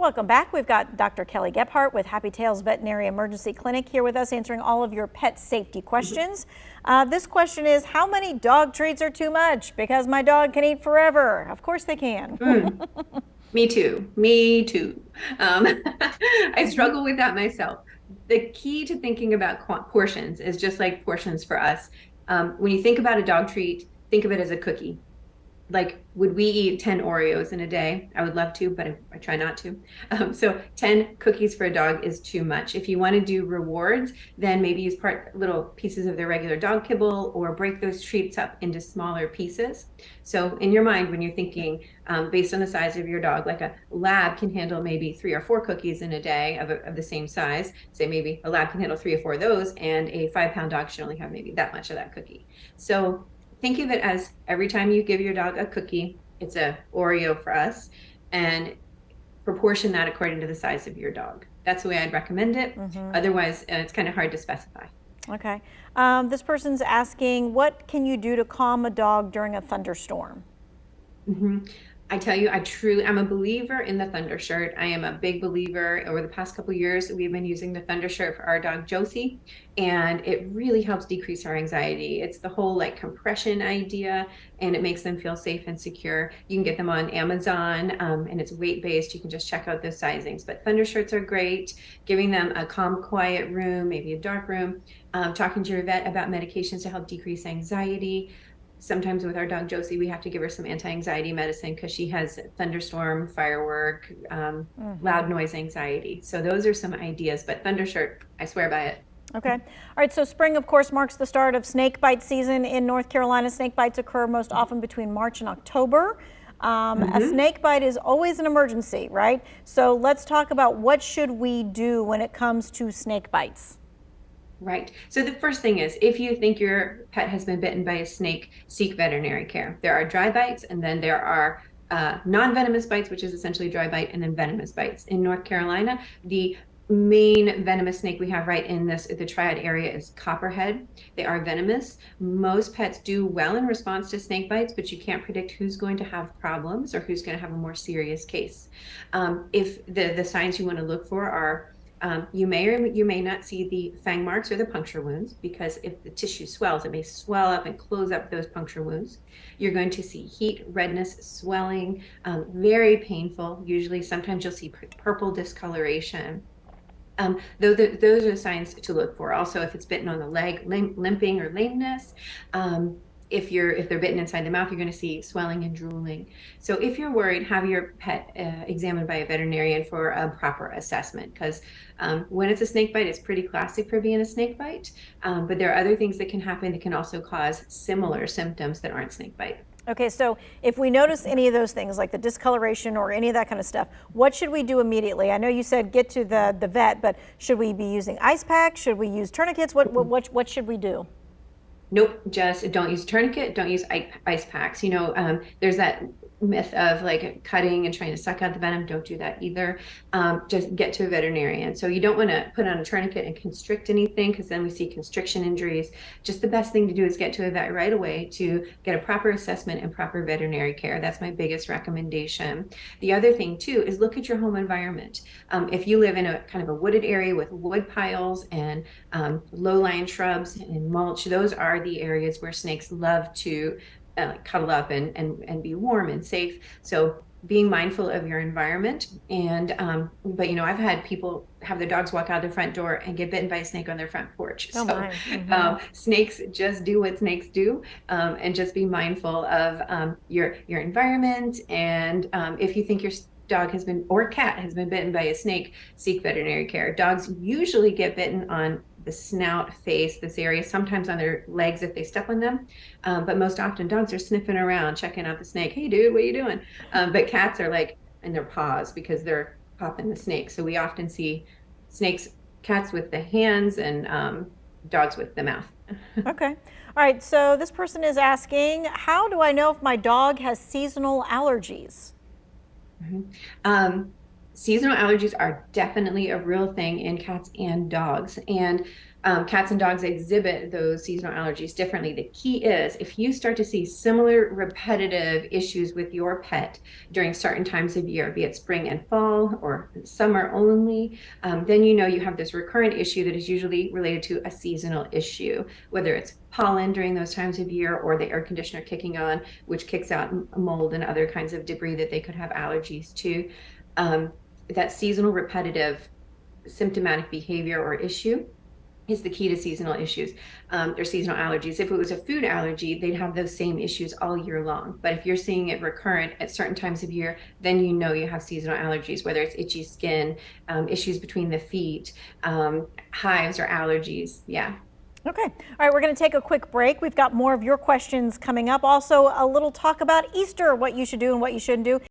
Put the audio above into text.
Welcome back. We've got Dr. Kelly Gebhardt with Happy Tales Veterinary Emergency Clinic here with us answering all of your pet safety questions. This question is, how many dog treats are too much? Because my dog can eat forever. Of course they can. Me too. Me too. I struggle with that myself. The key to thinking about portions is just like portions for us. When you think about a dog treat, think of it as a cookie. Like, would we eat 10 Oreos in a day? I would love to, but I try not to. So 10 cookies for a dog is too much. If you want to do rewards, then maybe use little pieces of their regular dog kibble or break those treats up into smaller pieces. So in your mind, when you're thinking based on the size of your dog, like a lab can handle maybe 3 or 4 cookies in a day of the same size. Say maybe a lab can handle 3 or 4 of those, and a 5-pound dog should only have maybe that much of that cookie. So think of it as every time you give your dog a cookie, it's a Oreo for us, and proportion that according to the size of your dog. That's the way I'd recommend it. Otherwise, it's kind of hard to specify. Okay. This person's asking, what can you do to calm a dog during a thunderstorm? I tell you, I'm a believer in the Thunder Shirt. I am a big believer. Over the past couple of years, we've been using the Thunder Shirt for our dog Josie, and it really helps decrease our anxiety. It's the whole like compression idea, and it makes them feel safe and secure. You can get them on Amazon, and it's weight-based. You can just check out those sizings. But Thunder Shirts are great. Giving them a calm, quiet room, maybe a dark room. Talking to your vet about medications to help decrease anxiety. Sometimes with our dog Josie, we have to give her some anti-anxiety medicine because she has thunderstorm, firework, loud noise anxiety. So those are some ideas, but Thunder Shirt, I swear by it. Okay. All right. So spring, of course, marks the start of snake bite season in North Carolina. Snake bites occur most often between March and October. A snake bite is always an emergency, right? So let's talk about what should we do when it comes to snake bites. Right. So the first thing is, if you think your pet has been bitten by a snake, seek veterinary care. There are dry bites, and then there are non-venomous bites, which is essentially dry bite, and then venomous bites. In North Carolina, the main venomous snake we have right in the triad area is copperhead. They are venomous. Most pets do well in response to snake bites, but you can't predict who's going to have problems or who's going to have a more serious case. If the signs you want to look for are you may or you may not see the fang marks or the puncture wounds, because if the tissue swells, it may swell up and close up those puncture wounds. You're going to see heat, redness, swelling, very painful. Usually, sometimes you'll see purple discoloration. Those are the signs to look for. Also, if it's bitten on the leg, limping or lameness. If they're bitten inside the mouth, you're going to see swelling and drooling. So if you're worried, have your pet examined by a veterinarian for a proper assessment, because when it's a snake bite, it's pretty classic for being a snake bite. But there are other things that can happen that can also cause similar symptoms that aren't snake bite. Okay, so if we notice any of those things, like the discoloration or any of that kind of stuff, what should we do immediately? I know you said get to the vet, but should we be using ice packs? Should we use tourniquets? What should we do? Nope, just don't use tourniquet, don't use ice packs. There's that myth of like cutting and trying to suck out the venom. Don't do that either. Just get to a veterinarian. So you don't want to put on a tourniquet and constrict anything, because then we see constriction injuries. Just the best thing to do is get to a vet right away to get a proper assessment and proper veterinary care. That's my biggest recommendation. The other thing too is look at your home environment. If you live in a kind of a wooded area with wood piles and low-lying shrubs and mulch, those are the areas where snakes love to cuddle up and be warm and safe. So being mindful of your environment. And but I've had people have their dogs walk out their front door and get bitten by a snake on their front porch. Snakes just do what snakes do, and just be mindful of your environment. And if you think your dog has been, or cat has been bitten by a snake, seek veterinary care. Dogs usually get bitten on the snout, face, this area, sometimes on their legs if they step on them. But most often dogs are sniffing around, checking out the snake. Hey dude, what are you doing? But cats are like in their paws because they're popping the snake. So we often see cats with the hands and dogs with the mouth. Okay. All right. So this person is asking, how do I know if my dog has seasonal allergies? seasonal allergies are definitely a real thing in cats and dogs. And cats and dogs exhibit those seasonal allergies differently. The key is if you start to see similar repetitive issues with your pet during certain times of year, be it spring and fall or summer only, then you know you have this recurrent issue that is usually related to a seasonal issue, whether it's pollen during those times of year or the air conditioner kicking on, which kicks out mold and other kinds of debris that they could have allergies to. That seasonal repetitive symptomatic behavior or issue is the key to seasonal issues or seasonal allergies. If it was a food allergy, they'd have those same issues all year long. But if you're seeing it recurrent at certain times of year, then you know you have seasonal allergies, whether it's itchy skin, issues between the feet, hives or allergies. Yeah. Okay. All right, we're going to take a quick break. We've got more of your questions coming up. Also, a little talk about Easter, what you should do and what you shouldn't do.